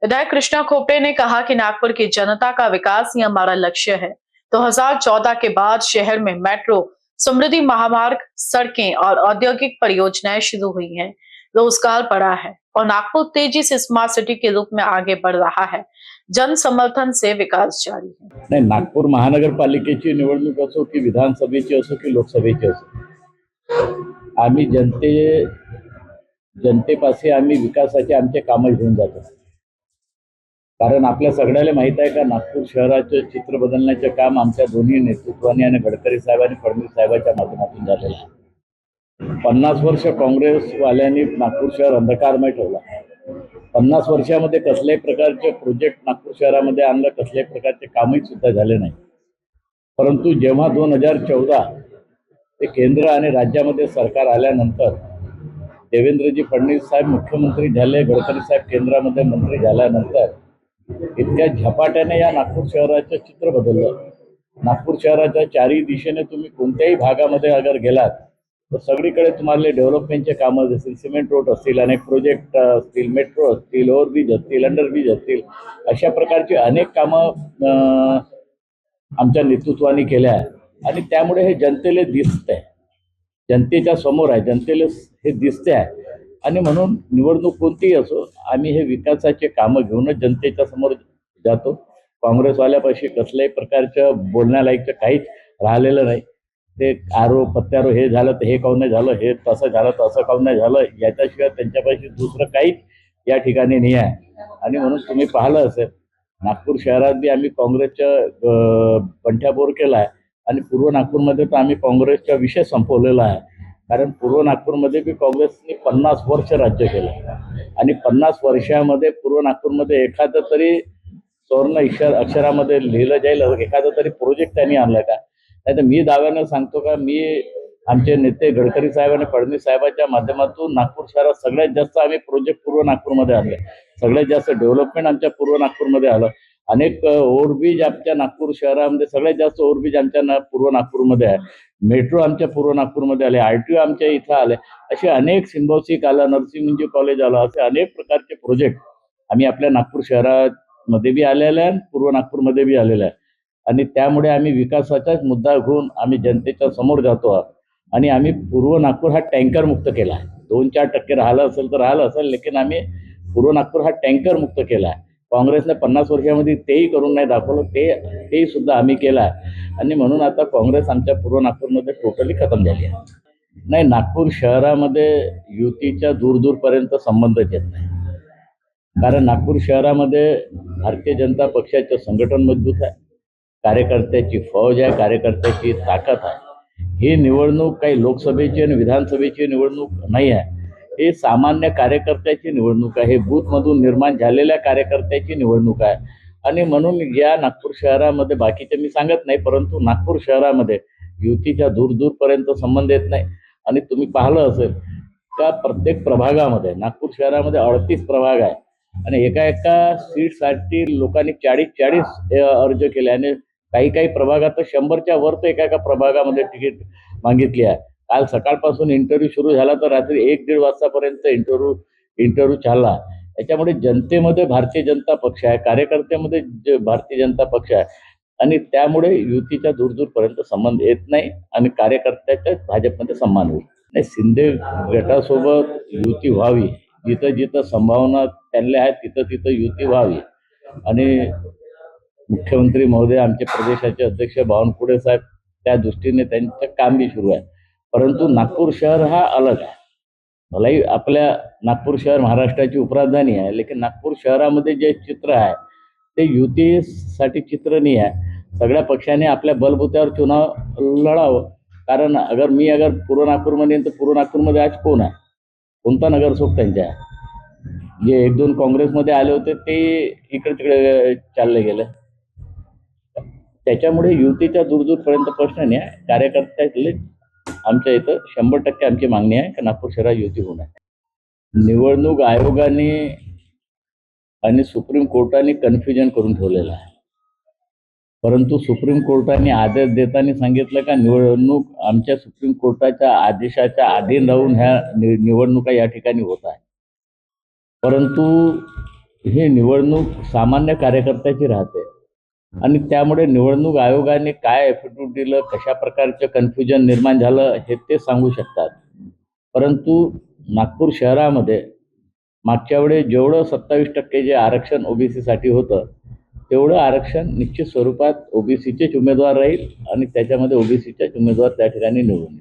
विधायक कृष्णा खोपड़े ने कहा कि नागपुर की जनता का विकास ही हमारा लक्ष्य है। 2014 के बाद शहर में मेट्रो, समृद्धि महामार्ग, सड़कें और औद्योगिक परियोजनाएं शुरू हुई हैं। रोजगार बढ़ा है और नागपुर तेजी से स्मार्ट सिटी के रूप में आगे बढ़ रहा है। जन समर्थन से विकास जारी है। नाही, नागपूर महानगरपालिकेची निवडणूक असो की विधानसभेची असो की लोकसभेची असो, आम्ही जनतेपाशी आम्ही विकासाचे आमचे कामं घेऊन जातो. कारण आपल्या सगळ्याला माहित आहे का, नागपूर शहराचे चित्र बदलण्याचे काम आमच्या दोन्ही नेतृत्वाने आणि गडकरी साहेब आणि फडणवीस साहेबांच्या माध्यमातून झालेलं आहे. 50 वर्ष काँग्रेसवाल्यांनी नागपूर शहर अंधकारमय ठेवला. 50 वर्षामध्ये कसल्याही प्रकारचे प्रोजेक्ट नागपूर शहरामध्ये आणलं, कसल्याही प्रकारचे कामही सुद्धा झाले नाही. परंतु जेव्हा 2014 ते केंद्र आणि राज्यामध्ये सरकार आल्यानंतर देवेंद्रजी फडणवीस साहेब मुख्यमंत्री झाले, गडकरी साहेब केंद्रामध्ये मंत्री झाल्यानंतर इतक्या झपाट्याने या नागपूर शहराचं चित्र बदललं. नागपूर शहराच्या चारही दिशेने तुम्ही कोणत्याही भागामध्ये अगर गेलात तर सगळीकडे तुम्हाला डेव्हलपमेंटचे कामं दिसतील. सिमेंट रोड असतील, अनेक प्रोजेक्ट असतील, मेट्रो असतील, ओव्हरब्रिज असतील, अंडरब्रिज असतील, अशा प्रकारची अनेक कामं आमच्या नेतृत्वाने केल्या आहे. आणि त्यामुळे हे जनतेला दिसतंय, जनतेच्या समोर आहे, जनतेला हे दिसते आहे. आणि म्हणून निवडणूक कोणतीही असो, आम्ही हे विकासाचे कामं घेऊनच जनतेच्या समोर जातो. काँग्रेसवाल्यापाशी कसल्याही प्रकारचं बोलण्यालायकचं काहीच राहिलेलं नाही. ते आरोप प्रत्यारोप, हे झालं तर हे काऊन नाही झालं, हे तसं झालं तर असं काऊन नाही झालं, याच्याशिवाय त्यांच्यापाशी दुसरं काहीच या ठिकाणी नाही आहे. आणि म्हणून तुम्ही पाहिलं असेल, नागपूर शहरात बी आम्ही काँग्रेसच्या पंठ्याबोर केला आहे आणि पूर्व नागपूरमध्ये तर आम्ही काँग्रेसचा विषय संपवलेला आहे. कारण पूर्व नागपूरमध्ये बी काँग्रेसने 50 वर्ष राज्य केलं आणि 50 वर्षामध्ये पूर्व नागपूरमध्ये एखादं तरी स्वर्ण अक्षरामध्ये लिहिलं जाईल, एखादं तरी प्रोजेक्ट त्यांनी आणलं का? नाही तर मी दाव्यानं सांगतो का, मी आमचे नेते गडकरी साहेब आणि फडणवीस साहेबांच्या माध्यमातून नागपूर शहरात सगळ्यात जास्त आम्ही प्रोजेक्ट पूर्व नागपूरमध्ये आणले. सगळ्यात जास्त डेव्हलपमेंट आमच्या पूर्व नागपूरमध्ये आलं. अनेक ओव्हरब्रिज आमच्या नागपूर शहरामध्ये, सगळ्यात जास्त ओव्हरब्रिज आमच्या पूर्व नागपूरमध्ये आहे. मेट्रो आमच्या पूर्व नागपूरमध्ये आले, RTO आमच्या इथं आले. असे अनेक सिम्बॉसिक आलं, नरसिंह कॉलेज आलं, असे अनेक प्रकारचे प्रोजेक्ट आम्ही आपल्या नागपूर शहरामध्ये बी आलेले आहे, पूर्व नागपूरमध्ये बी आलेले आहे. आणि त्यामुळे आम्ही विकासाचाच मुद्दा घेऊन आम्ही जनतेच्या समोर जातो आहोत. आणि आम्ही पूर्व नागपूर हा टँकर मुक्त केला आहे. 2-4% राहिलं असेल तर राहिलं असेल, लेकिन आम्ही पूर्व नागपूर हा टँकर मुक्त केला आहे. काँग्रेसने 50 वर्षामध्ये तेही करून नाही दाखवलं, तेही सुद्धा आम्ही केलं आहे. आणि म्हणून आता काँग्रेस आमच्या पूर्व नागपूरमध्ये टोटली खतम झाली आहे. नाही, नागपूर शहरामध्ये युतीच्या दूरपर्यंत संबंधच येत नाही. कारण नागपूर शहरामध्ये भारतीय जनता पक्षाचं संघटन मजबूत आहे, कार्यकर्त्याची फौज आहे, कार्यकर्त्याची ताकद आहे. ही निवडणूक काही लोकसभेची आणि विधानसभेची निवडणूक नाही आहे. हे सामान्य कार्यकर्त्याची निवडणूक आहे, बूथमधून निर्माण झालेल्या कार्यकर्त्याची निवडणूक आहे. आणि म्हणून या नागपूर शहरामध्ये, बाकीचे मी सांगत नाही, परंतु नागपूर शहरामध्ये युतीच्या दूरपर्यंत संबंध येत नाही. आणि तुम्ही पाहिलं असेल का, प्रत्येक प्रभागामध्ये, नागपूर शहरामध्ये 38 प्रभाग आहे आणि एका सीटसाठी लोकांनी 40 अर्ज केले आणि काही प्रभागात 100च्या वर तर एका प्रभागामध्ये तिकीट मागितली आहे. काल सकाळपासून इंटरव्ह्यू सुरू झाला तर रात्री 1-1.5 वाजतापर्यंत इंटरव्ह्यू चालला. त्याच्यामुळे जनतेमध्ये भारतीय जनता पक्ष आहे, कार्यकर्त्यामध्ये भारतीय जनता पक्ष आहे. आणि त्यामुळे युतीच्या दूरपर्यंत संबंध येत नाही आणि कार्यकर्त्याच्या भाजपमध्ये सन्मान होईल. नाही, शिंदे गटासोबत युती व्हावी, जिथं संभावना त्यांना आहे तिथं युती व्हावी. आणि मुख्यमंत्री महोदय, आमचे प्रदेशाचे अध्यक्ष बावनकुळे साहेब, त्या दृष्टीने त्यांचं काम बी सुरू आहे. परंतु नागपूर शहर हा अलग आहे. मलाही आपल्या नागपूर शहर महाराष्ट्राची उपराजधानी आहे, लेकिन नागपूर शहरामध्ये जे चित्र आहे ते युतीसाठी चित्र नाही आहे. सगळ्या पक्षाने आपल्या बलबुत्यावर चुनाव लढावं. कारण अगर पूर्व नागपूरमध्ये, तर पूर्व नागपूरमध्ये आज कोण आहे, कोणता नगरसेवक त्यांच्या आहे? जे 1-2 काँग्रेसमध्ये आले होते ते इकडे तिकडे चालले गेले. त्याच्यामुळे युतीच्या दूरपर्यंत प्रश्न नाही आहे. कार्यकर्त्यातले आमच्या इथं 100% आमची मागणी आहे की नागपूर शहरात युती होणार. निवडणूक आयोगाने आणि सुप्रीम कोर्टाने कन्फ्युजन करून ठेवलेलं आहे. परंतु सुप्रीम कोर्टाने आदेश देताना सांगितलं का, निवडणूक आमच्या सुप्रीम कोर्टाच्या आदेशाच्या अधीन राहून ह्या निवडणुका या ठिकाणी होत आहे. परंतु ही निवडणूक सामान्य कार्यकर्त्याची राहते आणि त्यामुळे निवडणूक आयोगाने काय ॲफिडेव्हिट दिलं, कशा प्रकारचं कन्फ्युजन निर्माण झालं हे ते सांगू शकतात. परंतु नागपूर शहरामध्ये मागच्या वेळेस जेवढं 27% जे आरक्षण ओबीसीसाठी होतं तेवढं आरक्षण निश्चित स्वरूपात ओबीसीचेच उमेदवार राहील आणि त्याच्यामध्ये ओबीसीचेच उमेदवार त्या ठिकाणी निवडून येईल.